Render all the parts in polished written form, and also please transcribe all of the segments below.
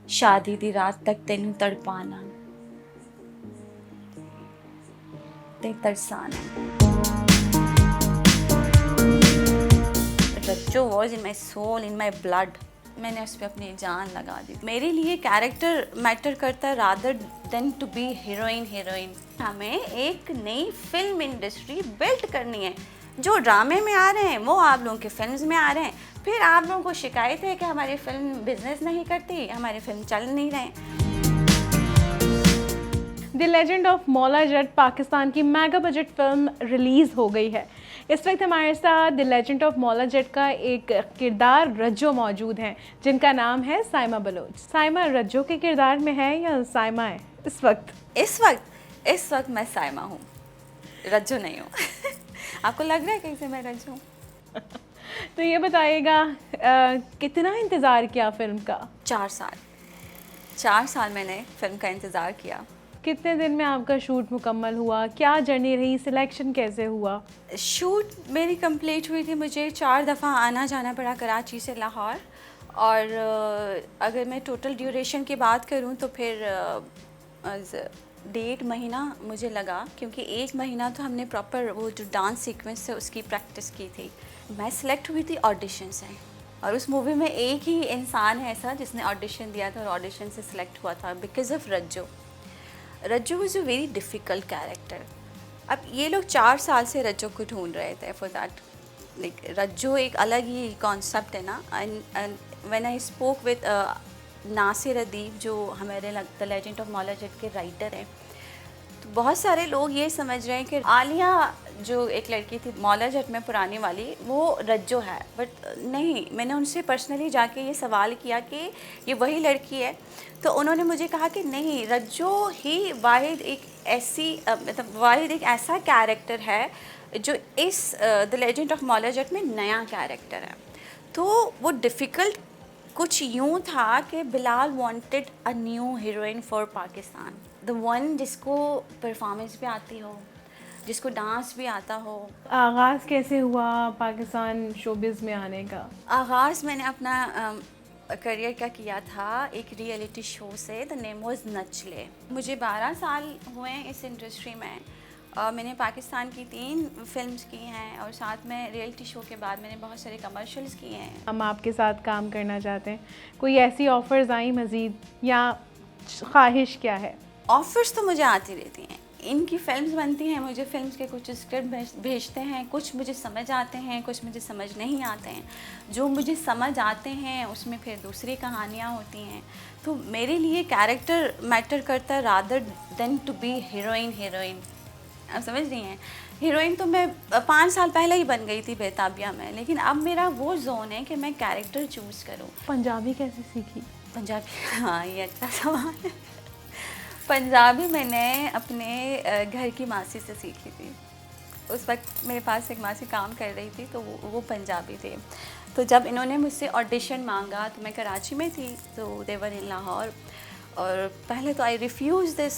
शादी दी रात तक तेनू तड़पाना ते तरसाना। Rajjo was in my soul, in my blood. मैंने उस पर अपनी जान लगा दी। मेरे लिए कैरेक्टर मैटर करता है rather than to be heroine. हमें एक नई फिल्म इंडस्ट्री बिल्ड करनी है। जो ड्रामे में आ रहे हैं वो आप लोगों के फिल्म्स में आ रहे हैं, फिर आप लोगों को शिकायत है कि हमारी फिल्म बिजनेस नहीं करती, हमारी फिल्म चल नहीं रहे। The legend of Maula Jatt Pakistan की मेगा बजट फिल्म रिलीज़ हो गई है। इस वक्त हमारे साथ the legend of Maula Jatt का एक किरदार रज्जो मौजूद हैं, जिनका नाम है साइमा बलोच। साइमा रज्जो के किरदार में है या साइमा है इस वक्त? इस वक्त मैं साइमा हूँ, रज्जो नहीं हूँ। आपको लग रहा है कैसे मैं रज्जो हूँ? तो ये बताइएगा कितना इंतज़ार किया फिल्म का? 4 साल मैंने फिल्म का इंतज़ार किया। कितने दिन में आपका शूट मुकम्मल हुआ? क्या जर्नी रही? सिलेक्शन कैसे हुआ? शूट मेरी कंप्लीट हुई थी। मुझे 4 दफ़ा आना जाना पड़ा कराची से लाहौर। और अगर मैं टोटल ड्यूरेशन की बात करूं तो फिर 1.5 महीना मुझे लगा, क्योंकि 1 महीना तो हमने प्रॉपर वो जो डांस सीक्वेंस है उसकी प्रैक्टिस की थी। मैं सिलेक्ट हुई थी ऑडिशन से, और उस मूवी में एक ही इंसान है ऐसा जिसने ऑडिशन दिया था और ऑडिशन से सिलेक्ट हुआ था because of Rajjo. Rajjo was a very difficult character. अब ये लोग 4 साल से रज्जो को ढूंढ रहे थे फॉर दैट। लाइक रज्जो एक अलग ही कॉन्सेप्ट है ना। And when I spoke with Nasir Adeeb, जो हमारे the legend of Maula Jatt के राइटर हैं, तो बहुत सारे लोग ये समझ रहे हैं कि आलिया जो एक लड़की थी मौला जट में पुरानी वाली, वो रज्जो है। बट नहीं, मैंने उनसे पर्सनली जाके ये सवाल किया कि ये वही लड़की है, तो उन्होंने मुझे कहा कि नहीं, रज्जो ही वाहिद एक ऐसी मतलब वाहिद एक ऐसा कैरेक्टर है जो इस the legend of Maula Jatt में नया कैरेक्टर है। तो वो डिफ़िकल्ट कुछ यूँ था कि Bilal wanted a new heroine for Pakistan, the one जिसको परफॉर्मेंस भी आती हो, जिसको डांस भी आता हो। आगाज़ कैसे हुआ पाकिस्तान शोबिज़ में आने का? आगाज़ मैंने अपना करियर का किया था एक रियलिटी शो से, द नेम वाज नचले। मुझे 12 साल हुए हैं इस इंडस्ट्री में। मैंने पाकिस्तान की 3 फिल्म्स की हैं, और साथ में रियलिटी शो के बाद मैंने बहुत सारे कमर्शियल्स किए हैं। हम आपके साथ काम करना चाहते हैं, कोई ऐसी ऑफ़र्स आई मज़ीद, या ख्वाहिश क्या है? ऑफ़र्स तो मुझे आती रहती हैं। इनकी फ़िल्म्स बनती हैं, मुझे फ़िल्म्स के कुछ स्क्रिप्ट भेजते हैं, कुछ मुझे समझ आते हैं, कुछ मुझे समझ नहीं आते हैं। जो मुझे समझ आते हैं उसमें फिर दूसरी कहानियाँ होती हैं। तो मेरे लिए कैरेक्टर मैटर करता है rather than to be heroine. आप समझ रही हैं? हीरोइन तो मैं 5 साल पहले ही बन गई थी बेताबिया में, लेकिन अब मेरा वो जोन है कि मैं कैरेक्टर चूज़ करूँ। पंजाबी कैसे सीखी? पंजाबी, हाँ, ये अच्छा सवाल है। पंजाबी मैंने अपने घर की मासी से सीखी थी। उस वक्त मेरे पास एक मासी काम कर रही थी, तो वो पंजाबी थे। तो जब इन्होंने मुझसे ऑडिशन मांगा तो मैं कराची में थी, तो दे वर इन लाहौर। और पहले तो आई रिफ्यूज़ दिस,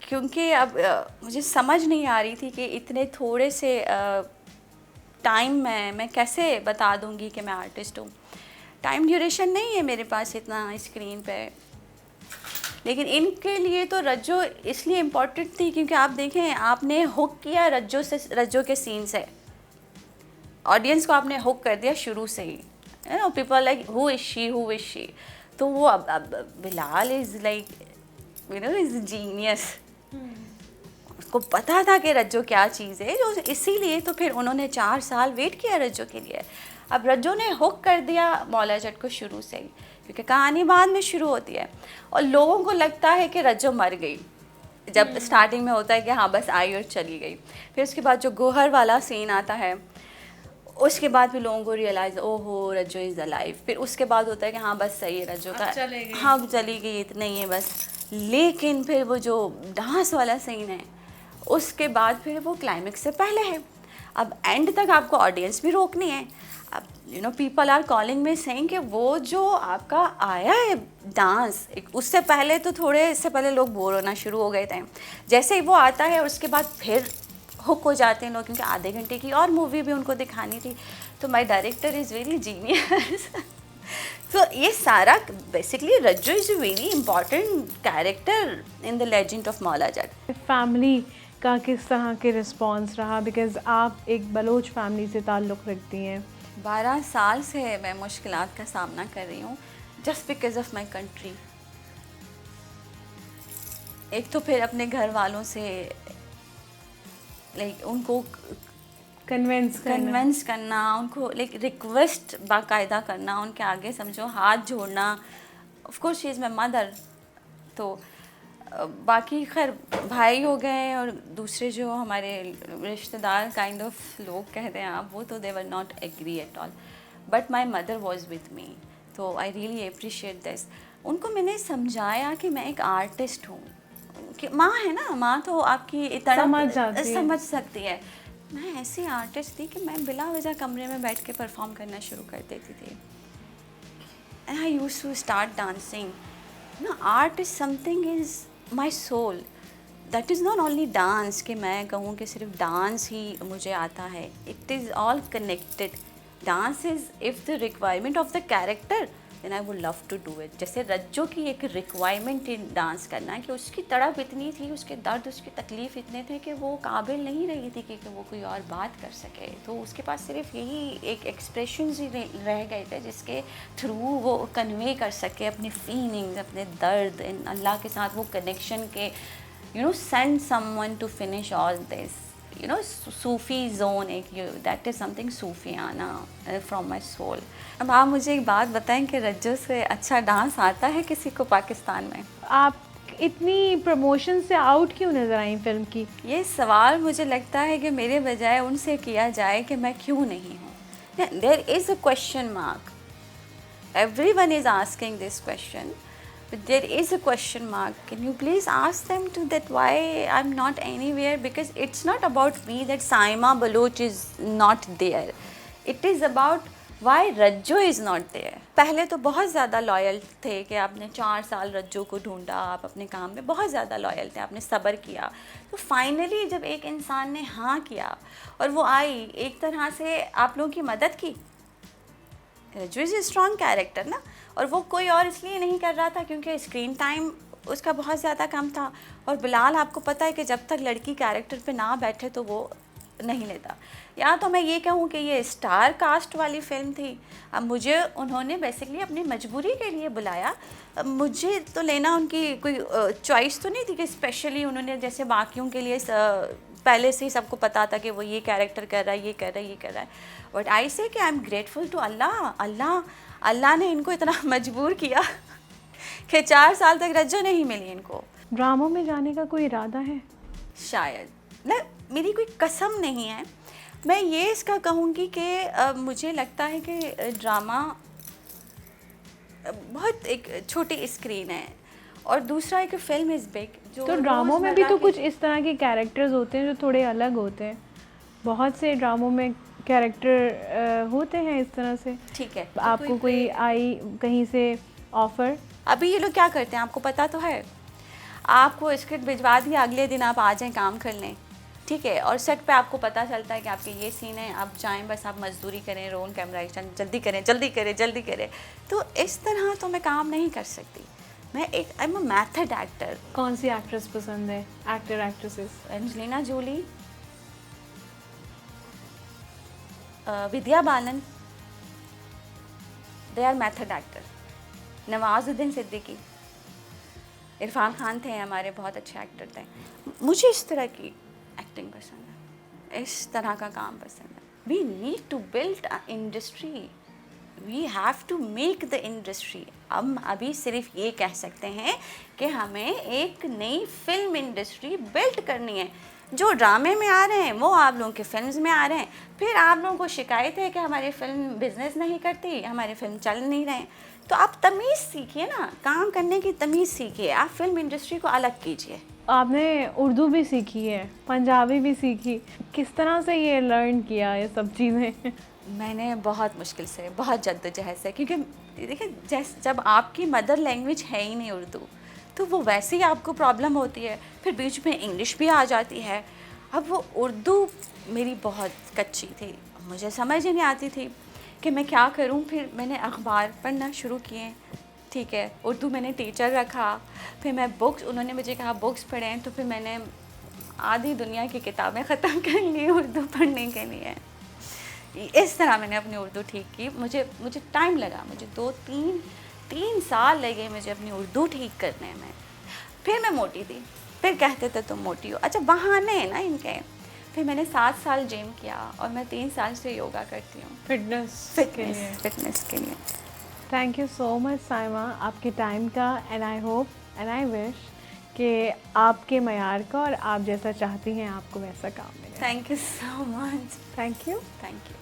क्योंकि अब मुझे समझ नहीं आ रही थी कि इतने थोड़े से टाइम में मैं कैसे बता दूंगी कि मैं आर्टिस्ट हूँ। टाइम ड्यूरेशन नहीं है मेरे पास इतना स्क्रीन पे। लेकिन इनके लिए तो रज्जो इसलिए इम्पोर्टेंट थी क्योंकि आप देखें, आपने हुक किया रज्जो के सीन से, ऑडियंस को आपने हुक कर दिया शुरू से ही। People like who is she. तो वो अब Bilal is like is genius. उसको पता था कि रज्जो क्या चीज़ है, जो इसीलिए तो फिर उन्होंने 4 साल वेट किया रज्जो के लिए। अब रज्जो ने हुक कर दिया मौला जट को शुरू से ही, क्योंकि कहानी बाद में शुरू होती है और लोगों को लगता है कि रज्जो मर गई। जब स्टार्टिंग में होता है कि हाँ बस आई और चली गई, फिर उसके बाद जो गोहर वाला सीन आता है, उसके बाद भी लोगों को रियलाइज़ ओहो रज्जो इज़ अलाइव। फिर उसके बाद होता है कि हाँ बस सही है रज्जो का, हाँ चली गई, इतना ही है बस। लेकिन फिर वो जो डांस वाला सीन है, उसके बाद फिर वो क्लाइमेक्स से पहले है। अब एंड तक आपको ऑडियंस भी रोकनी है। अब पीपल आर कॉलिंग में सेइंग कि वो जो आपका आया है डांस, उससे पहले तो थोड़े इससे पहले लोग बोर होना शुरू हो गए थे। जैसे ही वो आता है उसके बाद फिर हुक हो जाते हैं लोग, क्योंकि आधे घंटे की और मूवी भी उनको दिखानी थी। तो my director is very genius. तो ये सारा basically Rajjo is a very important character in the legend of Maula Jatt. Family का किस तरह के रिस्पॉन्स रहा, बिकॉज़ आप एक बलोच फैमिली से ताल्लुक़ रखती हैं? 12 साल से मैं मुश्किलात का सामना कर रही हूँ just because of my country. एक तो फिर अपने घर वालों से लाइक उनको कन्वेंस करना, उनको लाइक रिक्वेस्ट बाकायदा करना, उनके आगे समझो हाथ जोड़ना। Of course she is my mother. तो बाकी खैर भाई हो गए और दूसरे जो हमारे रिश्तेदार काइंड ऑफ लोग कहते हैं आप, वो तो they were not agree at all, but my mother was with me, तो आई रियली अप्रिशिएट दिस। उनको मैंने समझाया कि मैं एक आर्टिस्ट हूँ, कि माँ है ना, माँ तो आपकी इतना समझ सकती है। मैं ऐसी आर्टिस्ट थी कि मैं बिला वजह कमरे में बैठ के परफॉर्म करना शुरू कर देती थी। And I used to start dancing ना। Art is something is my soul. That is not only dance कि मैं कहूँ कि सिर्फ डांस ही मुझे आता है। It is all connected. Dance is if the requirement of the character then I would love to do it. जैसे रज्जो की एक रिक्वायरमेंट इन डांस करना कि उसकी तड़प इतनी थी, उसके दर्द, उसकी तकलीफ़ इतने थे कि वो काबिल नहीं रही थी कि वो कोई और बात कर सके। तो उसके पास सिर्फ यही एक एक्सप्रेशंस ही रह गए थे जिसके थ्रू वो कन्वे कर सके अपनी फीलिंग्स, अपने दर्द, इन अल्लाह के साथ वो कनेक्शन के send someone to finish all this. Sufi zone, that is something Sufiana from my soul. अब आप मुझे एक बात बताएं कि रज्जो से अच्छा डांस आता है किसी को पाकिस्तान में? आप इतनी प्रमोशन से आउट क्यों नज़र आई फिल्म की? ये सवाल मुझे लगता है कि मेरे बजाय उनसे किया जाए कि मैं क्यों नहीं हूँ। There is a question mark. Everyone is asking this question. But there is a question mark. Can you please ask them to that why I'm not anywhere? Because it's not about me that Saima Baloch is not there. It is about why Rajjo is not there. पहले तो बहुत ज़्यादा loyal थे कि आपने 4 साल रज्जो को ढूंढा, आप अपने काम में बहुत ज़्यादा लॉयल थे, आपने सब्र किया। तो फाइनली जब एक इंसान ने हाँ किया और वो आई, एक तरह से आप लोगों की मदद की। रज्जो इज़ ए स्ट्रॉन्ग कैरेक्टर ना, और वो कोई और इसलिए नहीं कर रहा था क्योंकि स्क्रीन टाइम उसका बहुत ज़्यादा कम था। और बिलाल आपको पता है कि जब तक लड़की कैरेक्टर पे ना बैठे तो वो नहीं लेता। या तो मैं ये कहूँ कि ये स्टार कास्ट वाली फ़िल्म थी। अब मुझे उन्होंने बेसिकली अपनी मजबूरी के लिए बुलाया। मुझे तो लेना उनकी कोई चॉइस तो नहीं थी कि स्पेशली उन्होंने जैसे बाकियों के लिए पहले से ही सबको पता था कि वो ये कैरेक्टर कर रहा है, ये कर रहा है, ये कर रहा है। बट आई से कि I am grateful to Allah ने इनको इतना मजबूर किया कि 4 साल तक रज्जो नहीं मिली इनको। ड्रामों में जाने का कोई इरादा है? शायद ना, मेरी कोई कसम नहीं है। मैं ये इसका कहूँगी कि मुझे लगता है कि ड्रामा बहुत एक छोटी स्क्रीन है और दूसरा एक फिल्म इज़ बिग। जो तो ड्रामों में भी तो कुछ इस तरह के कैरेक्टर्स होते हैं जो थोड़े अलग होते हैं। बहुत से ड्रामों में कैरेक्टर होते हैं इस तरह से। ठीक है, आपको कोई आई कहीं से ऑफ़र? अभी ये लोग क्या करते हैं आपको पता तो है। आपको स्क्रिप्ट भिजवा दिया, अगले दिन आप आ जाएं काम कर लें, ठीक है। और सेट पे आपको पता चलता है कि आपके ये सीन है, आप जाएं, बस आप मजदूरी करें, रोन कैमरा एक्शन, जल्दी करें जल्दी करें जल्दी करें। तो इस तरह तो मैं काम नहीं कर सकती। मैं एक I am a method actor. कौन सी एक्ट्रेस पसंद है? Actor actresses? Angelina Jolie, Vidya Balan, they are method actor. Nawazuddin Siddiqui, Irrfan Khan थे हमारे, बहुत अच्छे एक्टर थे। मुझे इस तरह की एक्टिंग पसंद है, इस तरह का काम पसंद है। We need to build a industry, we have to make the industry. हम अभी सिर्फ ये कह सकते हैं कि हमें एक नई फिल्म इंडस्ट्री बिल्ड करनी है। जो ड्रामे में आ रहे हैं वो आप लोगों के फिल्म्स में आ रहे हैं, फिर आप लोगों को शिकायत है कि हमारी फिल्म बिजनेस नहीं करती, हमारी फिल्म चल नहीं रहे। तो आप तमीज़ सीखिए ना, काम करने की तमीज़ सीखिए, आप फिल्म इंडस्ट्री को अलग कीजिए। आपने उर्दू भी सीखी है, पंजाबी भी सीखी, किस तरह से ये लर्न किया ये सब चीज़ें? मैंने बहुत मुश्किल से, बहुत जद्दोजहद से, क्योंकि देखिए जब आपकी मदर लैंग्वेज है ही नहीं उर्दू, तो वो वैसे ही आपको प्रॉब्लम होती है। फिर बीच में इंग्लिश भी आ जाती है। अब वो उर्दू मेरी बहुत कच्ची थी, मुझे समझ ही नहीं आती थी। कि मैं क्या करूं। फिर मैंने अखबार पढ़ना शुरू किए, ठीक है, उर्दू मैंने टीचर रखा। फिर मैं बुक्स, उन्होंने मुझे कहा बुक्स पढ़ें, तो फिर मैंने आधी दुनिया की किताबें ख़त्म कर ली उर्दू पढ़ने के लिए। इस तरह मैंने अपनी उर्दू ठीक की। मुझे टाइम लगा, मुझे 2-3 साल लगे मुझे अपनी उर्दू ठीक करने में। फिर मैं मोटी थी, फिर कहते थे तुम मोटी हो। अच्छा, बहाने हैं ना इनके। फिर मैंने 7 साल जिम किया और मैं 3 साल से योगा करती हूँ फिटनेस के लिए। Thank you so much Saima आपके टाइम का, and I hope and I wish कि आपके मयार का और आप जैसा चाहती हैं आपको वैसा काम मिले। Thank you so much. Thank you. Thank you.